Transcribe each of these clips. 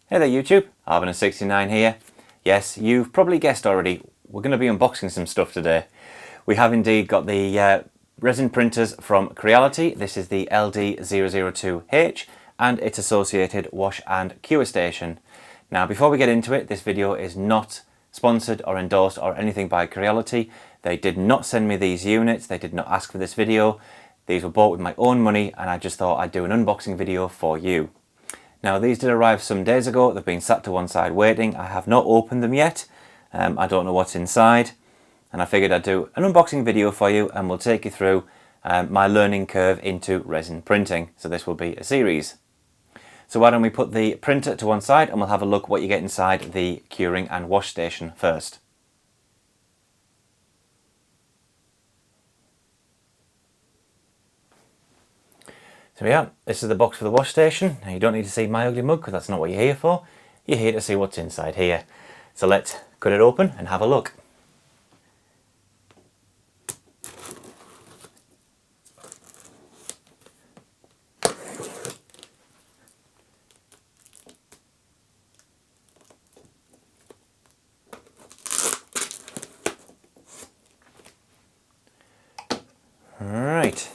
Hey there YouTube, Arvin69 here. Yes, you've probably guessed already, we're going to be unboxing some stuff today. We have indeed got the resin printers from Creality. This is the LD-002H and its associated wash and cure station. Now before we get into it, this video is not sponsored or endorsed or anything by Creality. They did not send me these units, they did not ask for this video. These were bought with my own money and I just thought I'd do an unboxing video for you. Now these did arrive some days ago, they've been sat to one side waiting. I have not opened them yet, I don't know what's inside, and I figured I'd do an unboxing video for you and we'll take you through my learning curve into resin printing. So this will be a series. So why don't we put the printer to one side and we'll have a look what you get inside the curing and wash station first. So yeah, this is the box for the wash station. Now you don't need to see my ugly mug because that's not what you're here for. You're here to see what's inside here. So let's cut it open and have a look. Right.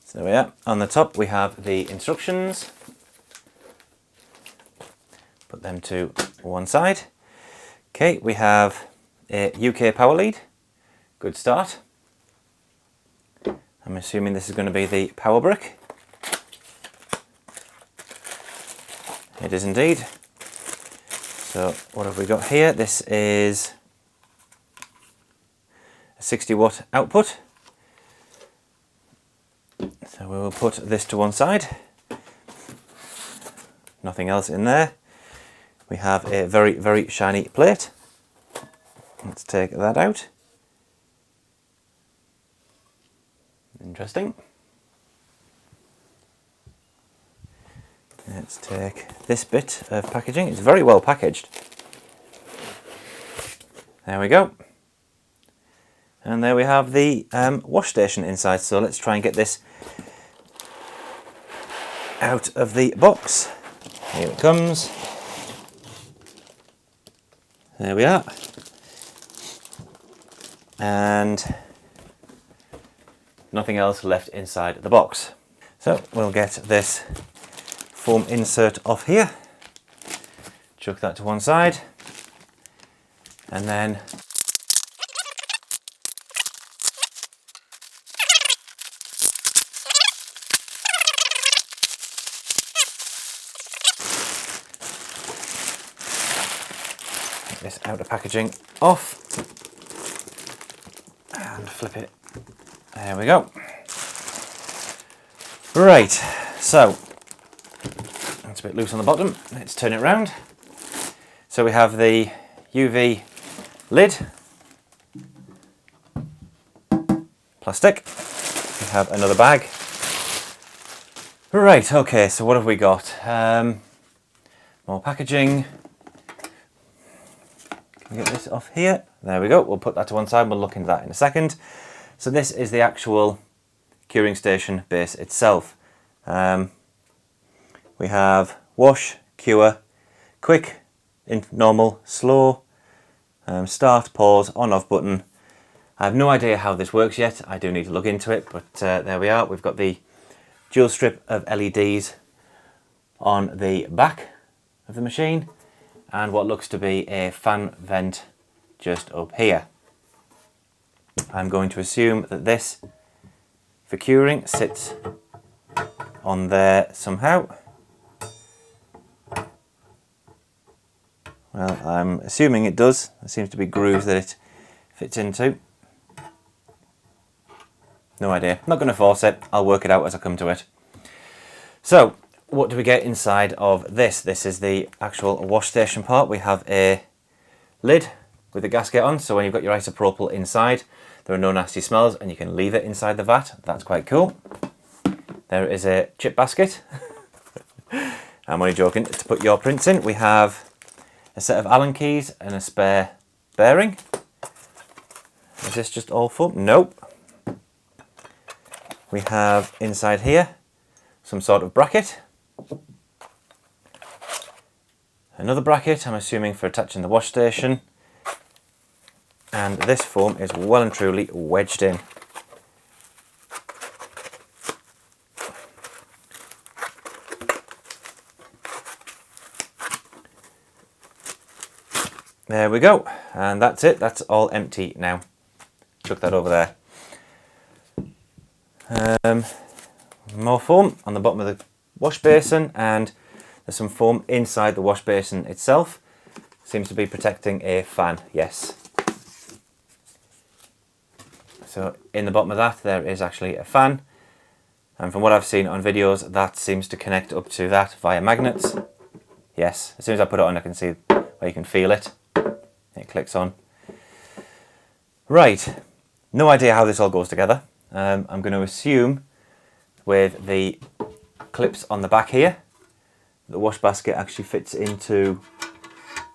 So there we are. On the top we have the instructions. Put them to one side. Okay, we have a UK power lead. Good start. I'm assuming this is going to be the power brick. It is indeed. So what have we got here? This is a 60-watt output. So we will put this to one side. Nothing else in there. We have a very, very shiny plate. Let's take that out. Interesting. Let's take this bit of packaging. It's very well packaged. There we go. And there we have the wash station inside. So let's try and get this out of the box. Here it comes. There we are. And nothing else left inside the box. So we'll get this foam insert off here. Chuck that to one side. And then this outer packaging off and flip it. There we go. Right, so it's a bit loose on the bottom. Let's turn it around. So we have the UV lid, plastic. We have another bag. Right, okay, so what have we got? More packaging. Can we get this off here? There we go. We'll put that to one side. We'll look into that in a second. So this is the actual curing station base itself. We have wash, cure, quick, normal, slow, start, pause, on, off button. I have no idea how this works yet. I do need to look into it, but there we are. We've got the dual strip of LEDs on the back of the machine and what looks to be a fan vent just up here. I'm going to assume that this for curing sits on there somehow. Well, I'm assuming it does. There seems to be grooves that it fits into. No idea. I'm not going to force it. I'll work it out as I come to it. So, what do we get inside of this? This is the actual wash station part. We have a lid with a gasket on, so when you've got your isopropyl inside, there are no nasty smells and you can leave it inside the vat. That's quite cool. There is a chip basket. I'm only joking. To put your prints in, we have a set of Allen keys and a spare bearing. Is this just all full? Nope. We have inside here some sort of bracket. Another bracket, I'm assuming for attaching the wash station. And this foam is well and truly wedged in. There we go, and that's it. That's all empty now. Chuck that over there. More foam on the bottom of the wash basin, and there's some foam inside the wash basin itself. Seems to be protecting a fan, yes. So in the bottom of that there is actually a fan, and from what I've seen on videos that seems to connect up to that via magnets. Yes, as soon as I put it on I can see where you can feel it. It clicks on. Right, no idea how this all goes together. I'm going to assume with the clips on the back here, the wash basket actually fits into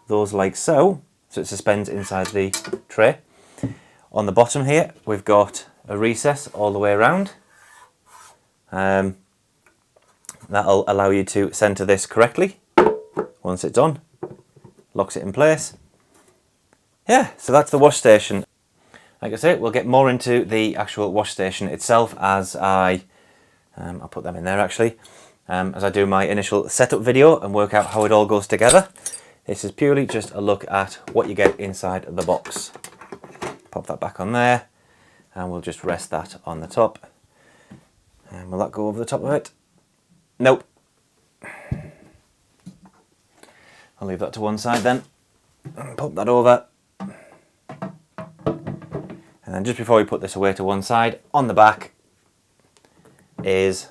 those like so, so it suspends inside the tray. On the bottom here we've got a recess all the way around. That'll allow you to centre this correctly. Once it's on, locks it in place. Yeah, so that's the wash station. Like I say, we'll get more into the actual wash station itself as I'll put them in there actually, as I do my initial setup video and work out how it all goes together. This is purely just a look at what you get inside the box. Pop that back on there, and we'll just rest that on the top. And will that go over the top of it? Nope. I'll leave that to one side then, and pop that over. And then just before we put this away to one side, on the back is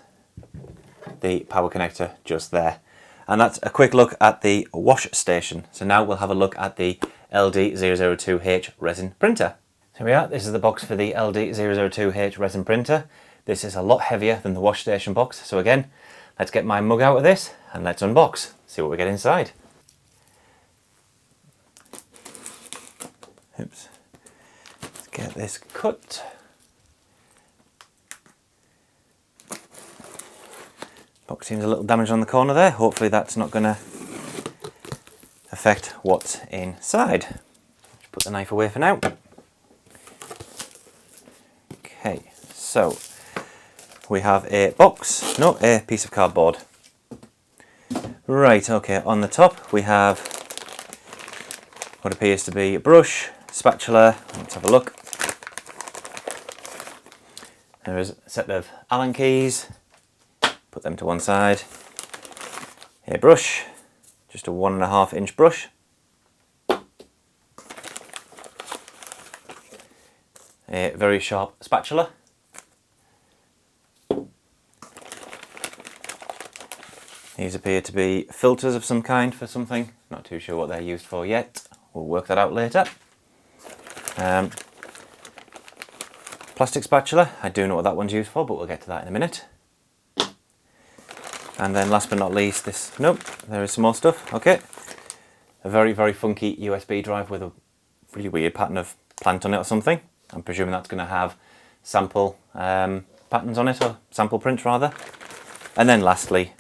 the power connector just there. And that's a quick look at the wash station. So now we'll have a look at the LD-002H Resin Printer. Here we are, this is the box for the LD-002H Resin Printer. This is a lot heavier than the wash station box. So again, let's get my mug out of this and let's unbox, see what we get inside. Oops. Let's get this cut. Box seems a little damaged on the corner there. Hopefully that's not going to affect what's inside. Just put the knife away for now. Okay, so we have a box, no, a piece of cardboard. Right, okay, on the top we have what appears to be a brush, spatula. Let's have a look. There is a set of Allen keys. Put them to one side. A brush, just a 1.5 inch brush. A very sharp spatula. These appear to be filters of some kind for something. Not too sure what they're used for yet. We'll work that out later. Plastic spatula, I do know what that one's used for, but we'll get to that in a minute. And then last but not least, this, nope, there is some more stuff, okay. A very, very funky USB drive with a really weird pattern of plant on it or something. I'm presuming that's going to have sample patterns on it, or sample prints rather. And then lastly,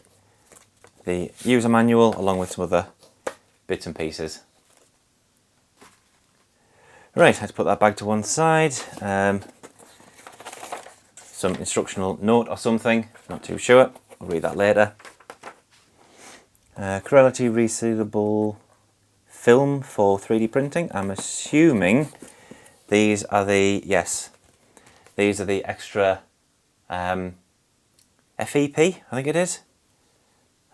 the user manual along with some other bits and pieces. Right, let's put that bag to one side. Some instructional note or something, not too sure. I'll read that later. Creality resealable film for 3D printing. I'm assuming these are the, yes, these are the extra FEP, I think it is.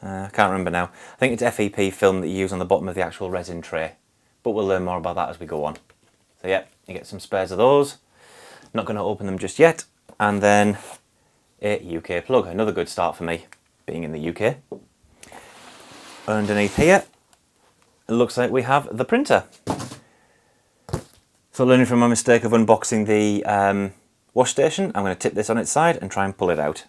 I can't remember now. I think it's FEP film that you use on the bottom of the actual resin tray. But we'll learn more about that as we go on. So yeah, you get some spares of those. Not going to open them just yet. And then a UK plug, another good start for me, being in the UK. Underneath here, it looks like we have the printer. So learning from my mistake of unboxing the wash station, I'm going to tip this on its side and try and pull it out.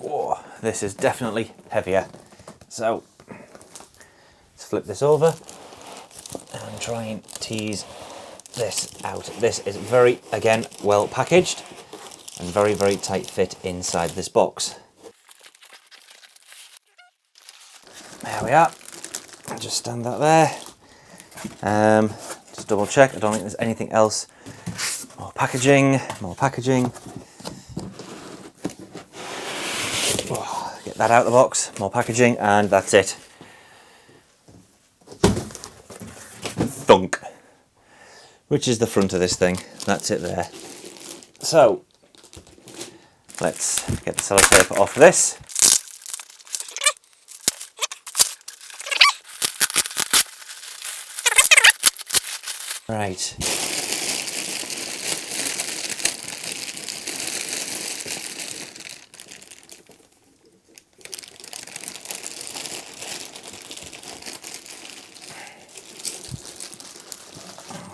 Oh, this is definitely heavier. So let's flip this over and try and tease this out. This is very, again, well packaged. and very, very tight fit inside this box. There we are. I'll just stand that there. Just double check, I don't think there's anything else. More packaging, more packaging. Oh, get that out of the box, more packaging, and that's it. Thunk. Which is the front of this thing. That's it there. So, let's get the sellotape off this. Right.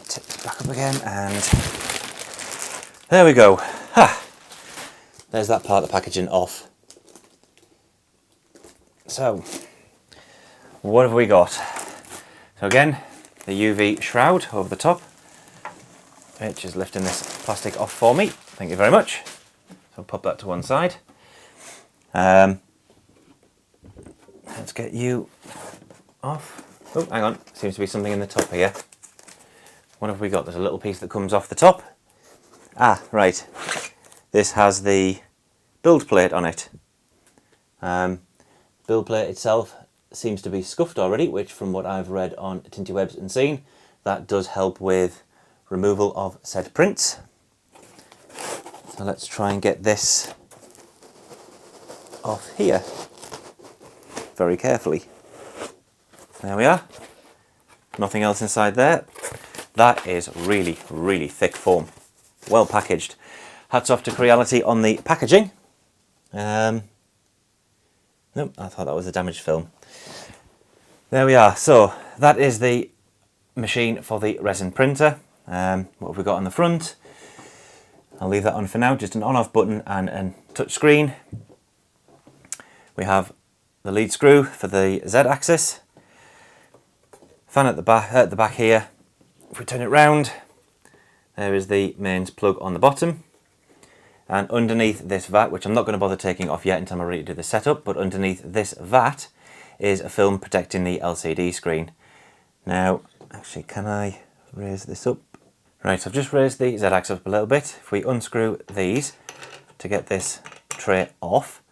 Tip it back up again, and there we go. Ha! There's that part of the packaging off. So, what have we got? So again, the UV shroud over the top, which is lifting this plastic off for me. Thank you very much. So pop that to one side. Let's get you off. Oh, hang on, seems to be something in the top here. What have we got? There's a little piece that comes off the top. Ah, right. This has the build plate on it. Build plate itself seems to be scuffed already, which from what I've read on Thingiverse and seen, that does help with removal of said prints. So let's try and get this off here very carefully. There we are. Nothing else inside there. That is really, really thick foam. Well packaged. Hats off to Creality on the packaging. Nope, I thought that was a damaged film. There we are. So that is the machine for the resin printer. What have we got on the front? I'll leave that on for now. Just an on-off button and a touch screen. We have the lead screw for the Z-axis. Fan at the back here. If we turn it round, there is the mains plug on the bottom. And underneath this vat, which I'm not going to bother taking off yet until I'm ready to do the setup, but underneath this vat is a film protecting the LCD screen. Now, actually, can I raise this up? Right, so I've just raised the Z-axis up a little bit. If we unscrew these to get this tray off,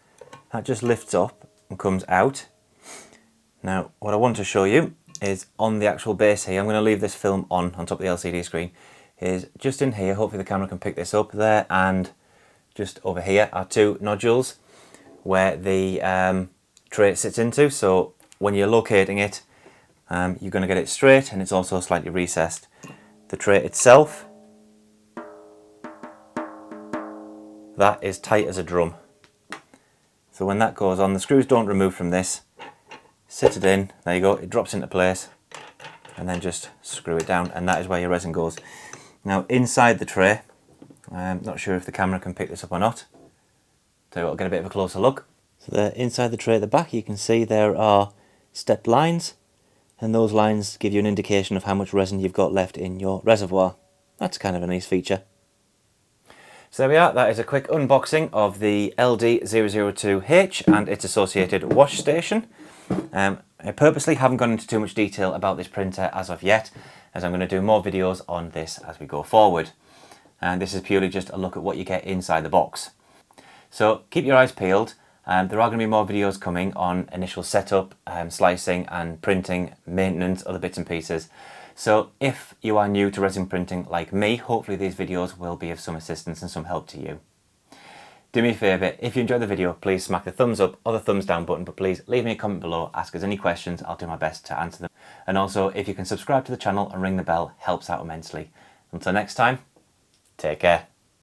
that just lifts up and comes out. Now, what I want to show you is on the actual base here, I'm going to leave this film on top of the LCD screen, is just in here, hopefully the camera can pick this up there, and just over here are two nodules where the tray sits into. So when you're locating it, you're going to get it straight, and it's also slightly recessed. The tray itself, that is tight as a drum. So when that goes on, the screws don't remove from this. Sit it in, there you go, it drops into place, and then just screw it down, and that is where your resin goes. Now inside the tray, I'm not sure if the camera can pick this up or not. So I'll get a bit of a closer look. So there, inside the tray at the back, you can see there are stepped lines, and those lines give you an indication of how much resin you've got left in your reservoir. That's kind of a nice feature. So there we are, that is a quick unboxing of the LD-002H and its associated wash station. I purposely haven't gone into too much detail about this printer as of yet, as I'm going to do more videos on this as we go forward. And this is purely just a look at what you get inside the box. So keep your eyes peeled. There are going to be more videos coming on initial setup, slicing and printing, maintenance, other bits and pieces. So if you are new to resin printing like me, hopefully these videos will be of some assistance and some help to you. Do me a favour, if you enjoyed the video, please smack the thumbs up or the thumbs down button, but please leave me a comment below, ask us any questions, I'll do my best to answer them. And also, if you can subscribe to the channel and ring the bell, helps out immensely. Until next time, take care.